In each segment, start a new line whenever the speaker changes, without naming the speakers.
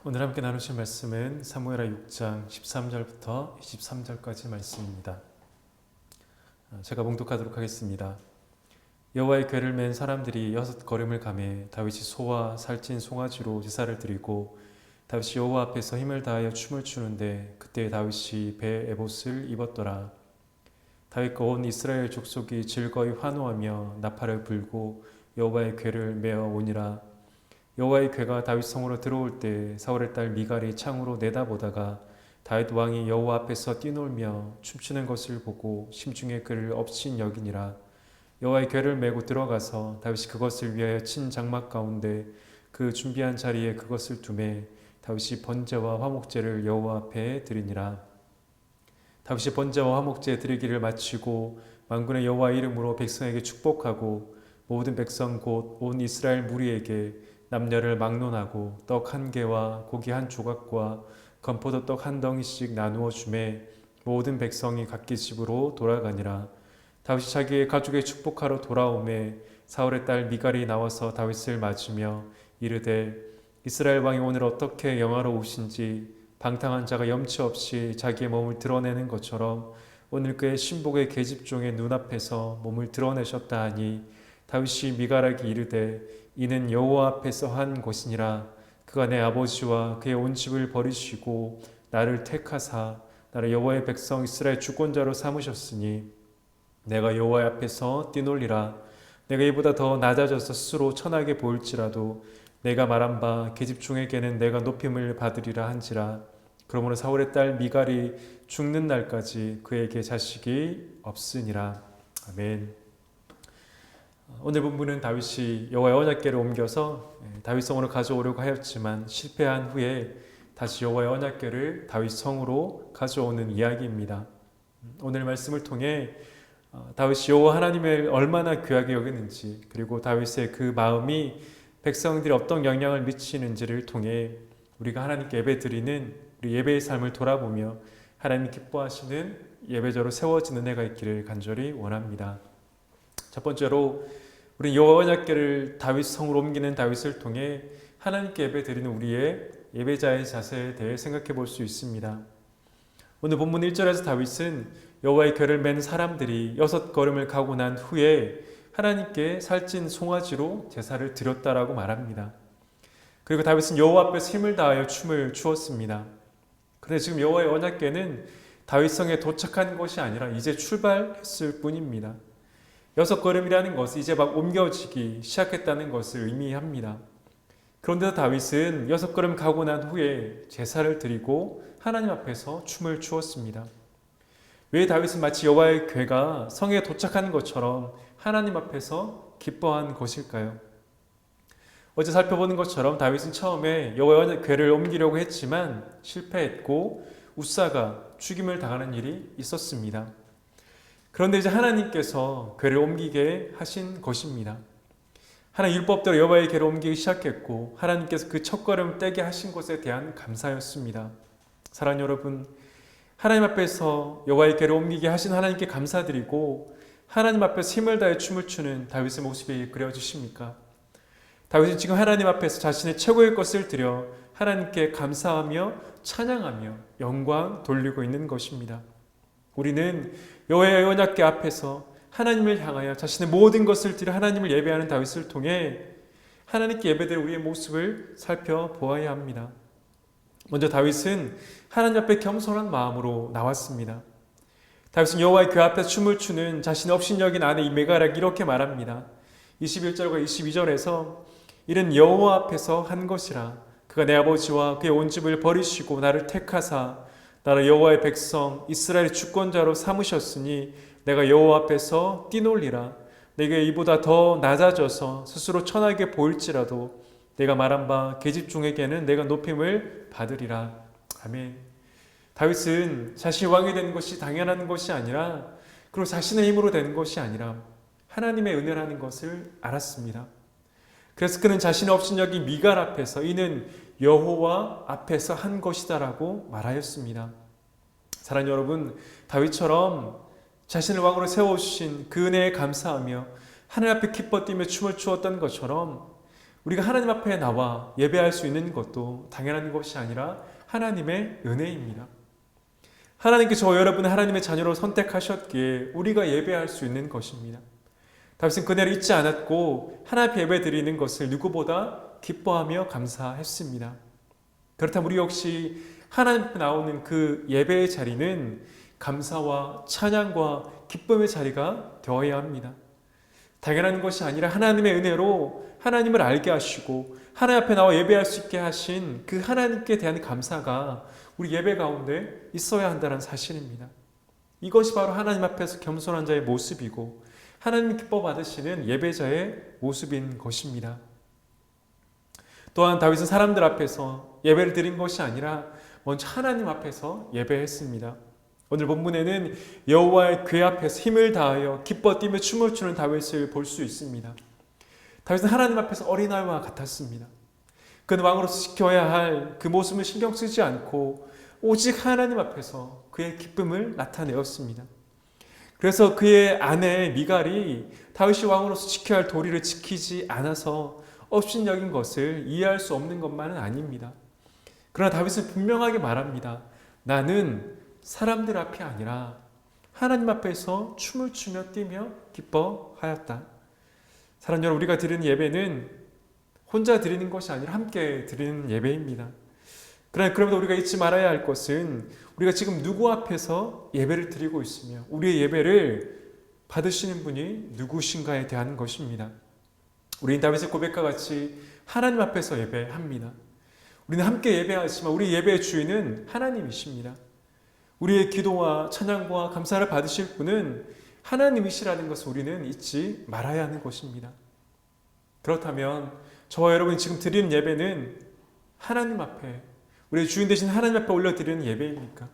오늘 함께 나누실 말씀은 사무엘하 6장 13절부터 23절까지 말씀입니다. 제가 봉독하도록 하겠습니다. 여호와의 궤를 맨 사람들이 6걸음을 가매 다윗이 소와 살찐 송아지로 제사를 드리고 다윗이 여호와 앞에서 힘을 다하여 춤을 추는데 그때 다윗이 배 에봇을 입었더라. 다윗과 온 이스라엘 족속이 즐거이 환호하며 나팔을 불고 여호와의 궤를 메어 오니라. 여호와의 궤가 다윗 성으로 들어올 때 사울의 딸 미갈이 창으로 내다보다가 다윗 왕이 여호와 앞에서 뛰놀며 춤추는 것을 보고 심중에 그를 업신 여기니라. 여호와의 궤를 메고 들어가서 다윗이 그것을 위하여 친 장막 가운데 그 준비한 자리에 그것을 두매 다윗이 번제와 화목제를 여호와 앞에 드리니라. 다윗이 번제와 화목제 드리기를 마치고 만군의 여호와 이름으로 백성에게 축복하고 모든 백성 곧 온 이스라엘 무리에게 남녀를 막론하고 떡 한 개와 고기 한 조각과 건포도 떡 한 덩이씩 나누어 주매 모든 백성이 각기 집으로 돌아가니라. 다윗이 자기의 가족의 축복하러 돌아오매 사울의 딸 미갈이 나와서 다윗을 맞으며 이르되 이스라엘 왕이 오늘 어떻게 영화로우신지 방탕한 자가 염치 없이 자기의 몸을 드러내는 것처럼 오늘 그의 신복의 계집종의 눈앞에서 몸을 드러내셨다 하니 다윗이 미갈에게 이르되 이는 여호와 앞에서 한 것이니라. 그가 내 아버지와 그의 온 집을 버리시고 나를 택하사 나를 여호와의 백성 이스라엘 주권자로 삼으셨으니 내가 여호와 앞에서 뛰놀리라. 내가 이보다 더 낮아져서 스스로 천하게 보일지라도 내가 말한 바 계집종에게는 내가 높임을 받으리라 한지라. 그러므로 사울의 딸 미갈이 죽는 날까지 그에게 자식이 없으니라. 아멘. 오늘 본문은 다윗이 여호와의 언약궤를 옮겨서 다윗 성으로 가져오려고 하였지만 실패한 후에 다시 여호와의 언약궤를 다윗 성으로 가져오는 이야기입니다. 오늘 말씀을 통해 다윗이 여호와 하나님을 얼마나 귀하게 여기는지, 그리고 다윗의 그 마음이 백성들이 어떤 영향을 미치는지를 통해 우리가 하나님께 예배드리는 우리 예배의 삶을 돌아보며 하나님 기뻐하시는 예배자로 세워지는 해가 있기를 간절히 원합니다. 첫 번째로 우리 여호와 언약궤를 다윗 성으로 옮기는 다윗을 통해 하나님께 예배드리는 우리의 예배자의 자세에 대해 생각해 볼 수 있습니다. 오늘 본문 1절에서 다윗은 여호와의 궤를 맨 사람들이 6걸음을 가고 난 후에 하나님께 살찐 송아지로 제사를 드렸다라고 말합니다. 그리고 다윗은 여호와 앞에서 힘을 다하여 춤을 추었습니다. 그런데 지금 여호와의 언약궤는 다윗성에 도착한 것이 아니라 이제 출발했을 뿐입니다. 6걸음이라는 것은 이제 막 옮겨지기 시작했다는 것을 의미합니다. 그런데도 다윗은 6걸음 가고 난 후에 제사를 드리고 하나님 앞에서 춤을 추었습니다. 왜 다윗은 마치 여호와의 궤가 성에 도착한 것처럼 하나님 앞에서 기뻐한 것일까요? 어제 살펴보는 것처럼 다윗은 처음에 여호와의 궤를 옮기려고 했지만 실패했고 웃사가 죽임을 당하는 일이 있었습니다. 그런데 이제 하나님께서 궤를 옮기게 하신 것입니다. 하나님 율법대로 여호와의 궤를 옮기기 시작했고 하나님께서 그 첫걸음 떼게 하신 것에 대한 감사였습니다. 사랑하는 여러분, 하나님 앞에서 여호와의 궤를 옮기게 하신 하나님께 감사드리고 하나님 앞에서 힘을 다해 춤을 추는 다윗의 모습이 그려지십니까? 다윗은 지금 하나님 앞에서 자신의 최고의 것을 드려 하나님께 감사하며 찬양하며 영광 돌리고 있는 것입니다. 우리는 여호와의 언약궤 앞에서 하나님을 향하여 자신의 모든 것을 드려 하나님을 예배하는 다윗을 통해 하나님께 예배드릴 우리의 모습을 살펴보아야 합니다. 먼저 다윗은 하나님 앞에 겸손한 마음으로 나왔습니다. 다윗은 여호와의 궤 앞에서 춤을 추는 자신의 업신여긴 아내 이 미갈에게 이렇게 말합니다. 21절과 22절에서 이는 여호와 앞에서 한 것이라. 그가 내 아버지와 그의 온 집을 버리시고 나를 택하사 나를 여호와의 백성 이스라엘의 주권자로 삼으셨으니 내가 여호와 앞에서 뛰놀리라. 내게 이보다 더 낮아져서 스스로 천하게 보일지라도 내가 말한 바 계집종에게는 내가 높임을 받으리라. 아멘. 다윗은 자신이 왕이 된 것이 당연한 것이 아니라, 그리고 자신의 힘으로 된 것이 아니라 하나님의 은혜라는 것을 알았습니다. 그래서 그는 자신의 업신여긴 미갈 앞에서 이는 여호와 앞에서 한 것이다라고 말하였습니다. 사랑하는 여러분, 다윗처럼 자신을 왕으로 세워주신 그 은혜에 감사하며 하늘 앞에 기뻐 뛰며 춤을 추었던 것처럼 우리가 하나님 앞에 나와 예배할 수 있는 것도 당연한 것이 아니라 하나님의 은혜입니다. 하나님께 저 여러분을 하나님의 자녀로 선택하셨기에 우리가 예배할 수 있는 것입니다. 다윗은 그날을 잊지 않았고 하나님 앞에 예배 드리는 것을 누구보다 기뻐하며 감사했습니다. 그렇다면 우리 역시 하나님 앞에 나오는 그 예배의 자리는 감사와 찬양과 기쁨의 자리가 되어야 합니다. 당연한 것이 아니라 하나님의 은혜로 하나님을 알게 하시고 하나님 앞에 나와 예배할 수 있게 하신 그 하나님께 대한 감사가 우리 예배 가운데 있어야 한다는 사실입니다. 이것이 바로 하나님 앞에서 겸손한 자의 모습이고 하나님 기뻐 받으시는 예배자의 모습인 것입니다. 또한 다윗은 사람들 앞에서 예배를 드린 것이 아니라 먼저 하나님 앞에서 예배했습니다. 오늘 본문에는 여호와의 궤 앞에서 힘을 다하여 기뻐 뛰며 춤을 추는 다윗을 볼 수 있습니다. 다윗은 하나님 앞에서 어린아이와 같았습니다. 그는 왕으로서 지켜야 할 그 모습을 신경 쓰지 않고 오직 하나님 앞에서 그의 기쁨을 나타내었습니다. 그래서 그의 아내 미갈이 다윗이 왕으로서 지켜야 할 도리를 지키지 않아서 업신여긴 것을 이해할 수 없는 것만은 아닙니다. 그러나 다윗은 분명하게 말합니다. 나는 사람들 앞이 아니라 하나님 앞에서 춤을 추며 뛰며 기뻐하였다. 사랑하는 여러분, 우리가 드리는 예배는 혼자 드리는 것이 아니라 함께 드리는 예배입니다. 그러나 우리가 잊지 말아야 할 것은 우리가 지금 누구 앞에서 예배를 드리고 있으며 우리의 예배를 받으시는 분이 누구신가에 대한 것입니다. 우리는 다윗의 고백과 같이 하나님 앞에서 예배합니다. 우리는 함께 예배하지만 우리 예배의 주인은 하나님이십니다. 우리의 기도와 찬양과 감사를 받으실 분은 하나님이시라는 것을 우리는 잊지 말아야 하는 것입니다. 그렇다면 저와 여러분이 지금 드리는 예배는 하나님 앞에, 우리의 주인 되신 하나님 앞에 올려드리는 예배입니까?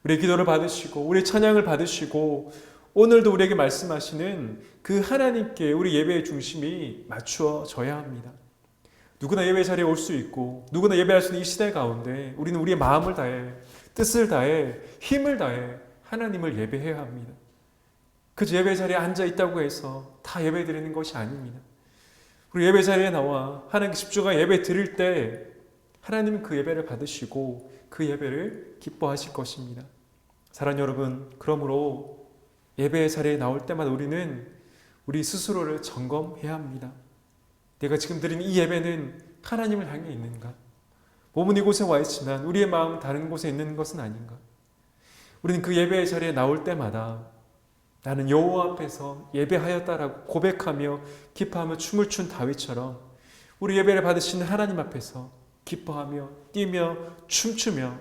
우리의 기도를 받으시고 우리의 찬양을 받으시고 오늘도 우리에게 말씀하시는 그 하나님께 우리 예배의 중심이 맞추어져야 합니다. 누구나 예배 자리에 올 수 있고 누구나 예배할 수 있는 이 시대 가운데 우리는 우리의 마음을 다해, 뜻을 다해, 힘을 다해 하나님을 예배해야 합니다. 그저 예배 자리에 앉아 있다고 해서 다 예배 드리는 것이 아닙니다. 우리 예배 자리에 나와 하나님께 집중하여 예배 드릴 때 하나님은 그 예배를 받으시고 그 예배를 기뻐하실 것입니다. 사랑하는 여러분, 그러므로 예배의 자리에 나올 때마다 우리는 우리 스스로를 점검해야 합니다. 내가 지금 드리는 이 예배는 하나님을 향해 있는가? 몸은 이곳에 와 있지만 우리의 마음은 다른 곳에 있는 것은 아닌가? 우리는 그 예배의 자리에 나올 때마다 나는 여호와 앞에서 예배하였다라고 고백하며 기뻐하며 춤을 춘 다윗처럼 우리 예배를 받으시는 하나님 앞에서 기뻐하며 뛰며 춤추며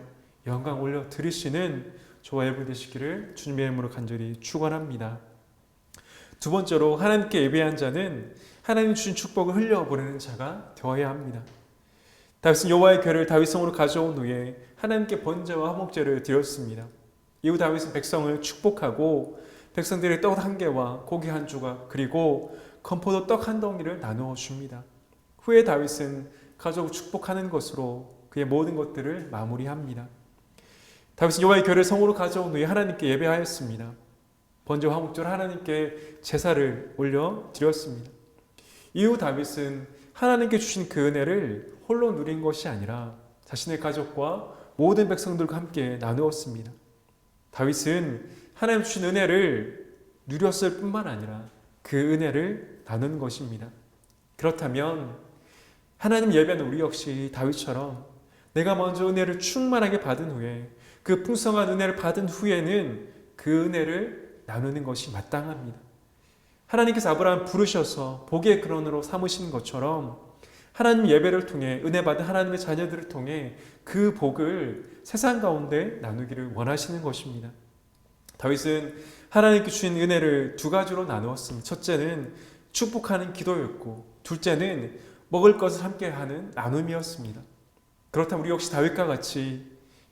영광 올려 드리시는 저와 여러분 되시기를 주님의 이름으로 간절히 축원합니다. 두 번째로 하나님께 예배한 자는 하나님 주신 축복을 흘려보내는 자가 되어야 합니다. 다윗은 여호와의 궤를 다윗성으로 가져온 후에 하나님께 번제와 화목제를 드렸습니다. 이후 다윗은 백성을 축복하고 백성들의 떡 한 개와 고기 한 조각 그리고 건포도 떡 한 덩이를 나누어 줍니다. 후에 다윗은 가족을 축복하는 것으로 그의 모든 것들을 마무리합니다. 다윗은 여호와의 궤를 성으로 가져온 후에 하나님께 예배하였습니다. 번제와 화목제로 하나님께 제사를 올려 드렸습니다. 이후 다윗은 하나님께 주신 그 은혜를 홀로 누린 것이 아니라 자신의 가족과 모든 백성들과 함께 나누었습니다. 다윗은 하나님 주신 은혜를 누렸을 뿐만 아니라 그 은혜를 나눈 것입니다. 그렇다면 하나님 예배는 우리 역시 다윗처럼 내가 먼저 은혜를 충만하게 받은 후에 그 풍성한 은혜를 받은 후에는 그 은혜를 나누는 것이 마땅합니다. 하나님께서 아브라함 부르셔서 복의 근원으로 삼으신 것처럼 하나님 예배를 통해 은혜 받은 하나님의 자녀들을 통해 그 복을 세상 가운데 나누기를 원하시는 것입니다. 다윗은 하나님께 주신 은혜를 두 가지로 나누었습니다. 첫째는 축복하는 기도였고 둘째는 먹을 것을 함께하는 나눔이었습니다. 그렇다면 우리 역시 다윗과 같이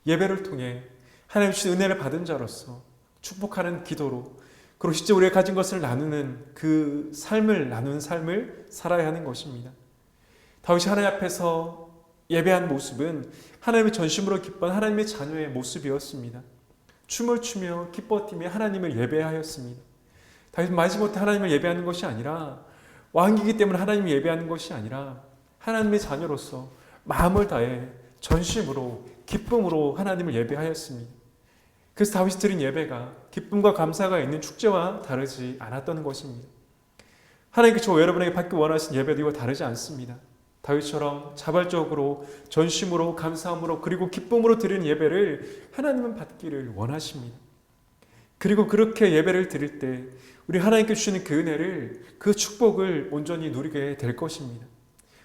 예배를 통해 하나님 주신 은혜를 받은 자로서 축복하는 기도로 그리고 실제 우리가 가진 것을 나누는 그 삶을 나누는 삶을 살아야 하는 것입니다. 다윗이 하나님 앞에서 예배한 모습은 하나님의 전심으로 기뻐한 하나님의 자녀의 모습이었습니다. 춤을 추며 기뻐 뛰며 하나님을 예배하였습니다. 다윗은 마지못해 하나님을 예배하는 것이 아니라 왕이기 때문에 하나님을 예배하는 것이 아니라 하나님의 자녀로서 마음을 다해 전심으로 기쁨으로 하나님을 예배하였습니다. 그래서 다윗이 드린 예배가 기쁨과 감사가 있는 축제와 다르지 않았던 것입니다. 하나님께서 여러분에게 받기 원하시는 예배도 이와 다르지 않습니다. 다윗처럼 자발적으로 전심으로 감사함으로 그리고 기쁨으로 드리는 예배를 하나님은 받기를 원하십니다. 그리고 그렇게 예배를 드릴 때 우리 하나님께 주시는 그 은혜를, 그 축복을 온전히 누리게 될 것입니다.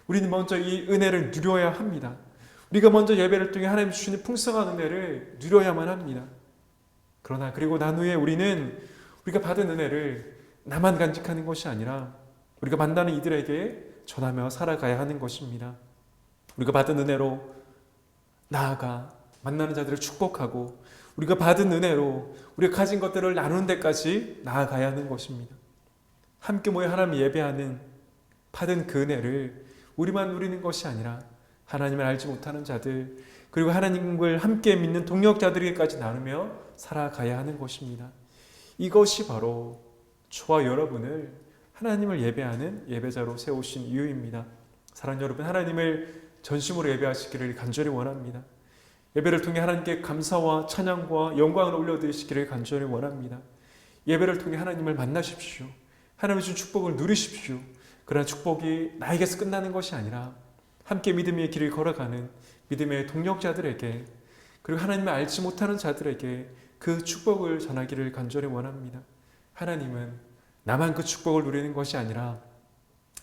우리는 먼저 이 은혜를 누려야 합니다. 우리가 먼저 예배를 통해 하나님 주시는 풍성한 은혜를 누려야만 합니다. 그러나 그리고 난 후에 우리는 우리가 받은 은혜를 나만 간직하는 것이 아니라 우리가 만나는 이들에게 전하며 살아가야 하는 것입니다. 우리가 받은 은혜로 나아가 만나는 자들을 축복하고 우리가 받은 은혜로 우리가 가진 것들을 나누는 데까지 나아가야 하는 것입니다. 함께 모여 하나님 예배하는 받은 그 은혜를 우리만 누리는 것이 아니라 하나님을 알지 못하는 자들 그리고 하나님을 함께 믿는 동역자들에게까지 나누며 살아가야 하는 것입니다. 이것이 바로 저와 여러분을 하나님을 예배하는 예배자로 세우신 이유입니다. 사랑하는 여러분, 하나님을 전심으로 예배하시기를 간절히 원합니다. 예배를 통해 하나님께 감사와 찬양과 영광을 올려드리시기를 간절히 원합니다. 예배를 통해 하나님을 만나십시오. 하나님의 준 축복을 누리십시오. 그러나 축복이 나에게서 끝나는 것이 아니라 함께 믿음의 길을 걸어가는 믿음의 동역자들에게 그리고 하나님을 알지 못하는 자들에게 그 축복을 전하기를 간절히 원합니다. 하나님은 나만 그 축복을 누리는 것이 아니라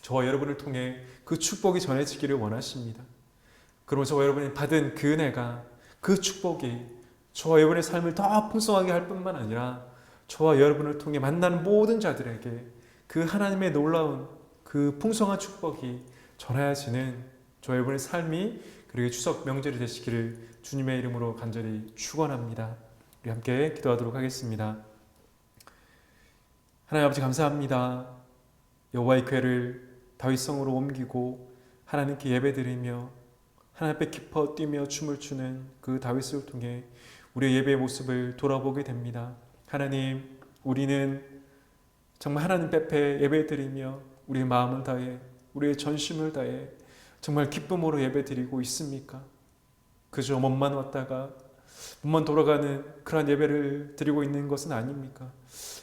저와 여러분을 통해 그 축복이 전해지기를 원하십니다. 그러면 저와 여러분이 받은 그 은혜가 그 축복이 저와 여러분의 삶을 더 풍성하게 할 뿐만 아니라 저와 여러분을 통해 만나는 모든 자들에게 그 하나님의 놀라운 그 풍성한 축복이 전해지는 저와 여러분의 삶이 그리고 추석 명절이 되시기를 주님의 이름으로 간절히 축원합니다. 우리 함께 기도하도록 하겠습니다. 하나님 아버지 감사합니다. 여호와의 궤를 다윗성으로 옮기고 하나님께 예배드리며 하나님 앞에 기뻐 뛰며 춤을 추는 그 다윗을 통해 우리의 예배의 모습을 돌아보게 됩니다. 하나님, 우리는 정말 하나님 앞에 예배드리며 우리의 마음을 다해 우리의 전심을 다해 정말 기쁨으로 예배드리고 있습니까? 그저 몸만 왔다가 몸만 돌아가는 그러한 예배를 드리고 있는 것은 아닙니까?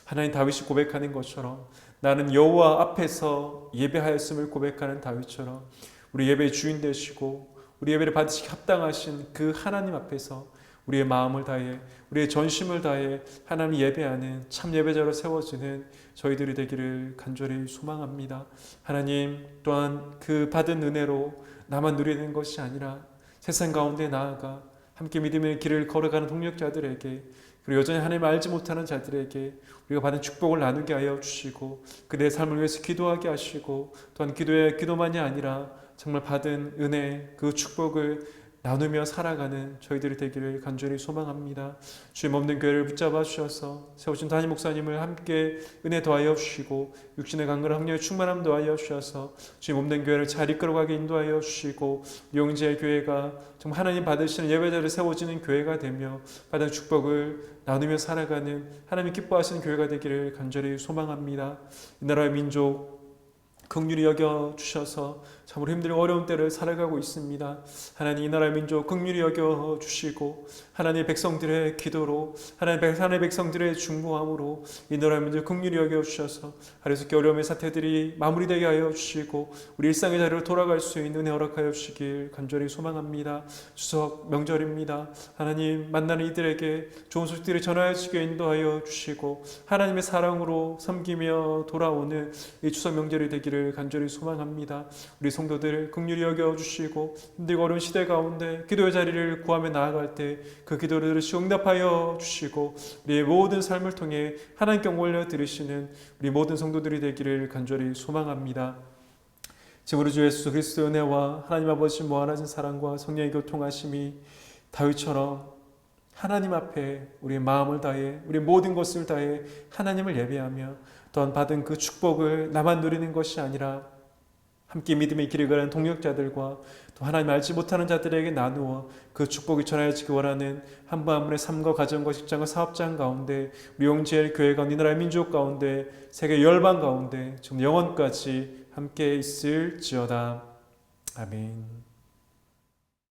하나님, 다윗이 고백하는 것처럼 나는 여호와 앞에서 예배하였음을 고백하는 다윗처럼 우리 예배의 주인 되시고 우리 예배를 받으시기 합당하신 그 하나님 앞에서 우리의 마음을 다해 우리의 전심을 다해 하나님 예배하는 참 예배자로 세워지는 저희들이 되기를 간절히 소망합니다. 하나님, 또한 그 받은 은혜로 나만 누리는 것이 아니라 세상 가운데 나아가 함께 믿음의 길을 걸어가는 동력자들에게 그리고 여전히 하나님을 알지 못하는 자들에게 우리가 받은 축복을 나누게 하여 주시고 그들의 삶을 위해서 기도하게 하시고 또한 기도만이 아니라 정말 받은 은혜 그 축복을 나누며 살아가는 저희들이 되기를 간절히 소망합니다. 주님 없는 교회를 붙잡아 주셔서 세우신 담임 목사님을 함께 은혜 더하여 주시고 육신의 강건한 학력의 충만함 더하여 주셔서 주님 없는 교회를 잘 이끌어가게 인도하여 주시고 용지의 교회가 정말 하나님 받으시는 예배자를 세워지는 교회가 되며 받은 축복을 나누며 살아가는 하나님이 기뻐하시는 교회가 되기를 간절히 소망합니다. 이 나라의 민족 긍휼히 여겨 주셔서 참으로 힘들고 어려운 때를 살아가고 있습니다. 하나님, 이 나라의 민족 긍휼히 여겨 주시고 하나님의 백성들의 기도로 하나님의 백성들의 중보함으로 이 나라의 민족 긍휼히 여겨 주셔서 하루속히 어려움의 사태들이 마무리되게 하여 주시고 우리 일상의 자리로 돌아갈 수 있는 은혜 허락하여 주시길 간절히 소망합니다. 추석 명절입니다. 하나님, 만나는 이들에게 좋은 소식들을 전하여 주시게 인도하여 주시고 하나님의 사랑으로 섬기며 돌아오는 이 추석 명절이 되기를 간절히 소망합니다. 우리 성도들 긍휼히 여겨주시고 힘들고 어려운 시대 가운데 기도의 자리를 구하며 나아갈 때 그 기도를 응답하여 주시고 우리의 모든 삶을 통해 하나님께 올려 드리시는 우리 모든 성도들이 되기를 간절히 소망합니다. 지금 우리 주 예수 그리스도의 은혜와 하나님 아버지 무한하신 사랑과 성령의 교통하심이 다윗처럼 하나님 앞에 우리의 마음을 다해 우리 모든 것을 다해 하나님을 예배하며 또한 받은 그 축복을 나만 누리는 것이 아니라 함께 믿음의 길을 가는 동역자들과 또 하나님 알지 못하는 자들에게 나누어 그 축복이 전해지기 원하는 한 분 한 분의 삶과 가정과 직장과 사업장 가운데 우리 용지엘 교회 가운데 이 나라의 민족 가운데 세계 열방 가운데 지금 영원까지 함께 있을지어다. 아멘.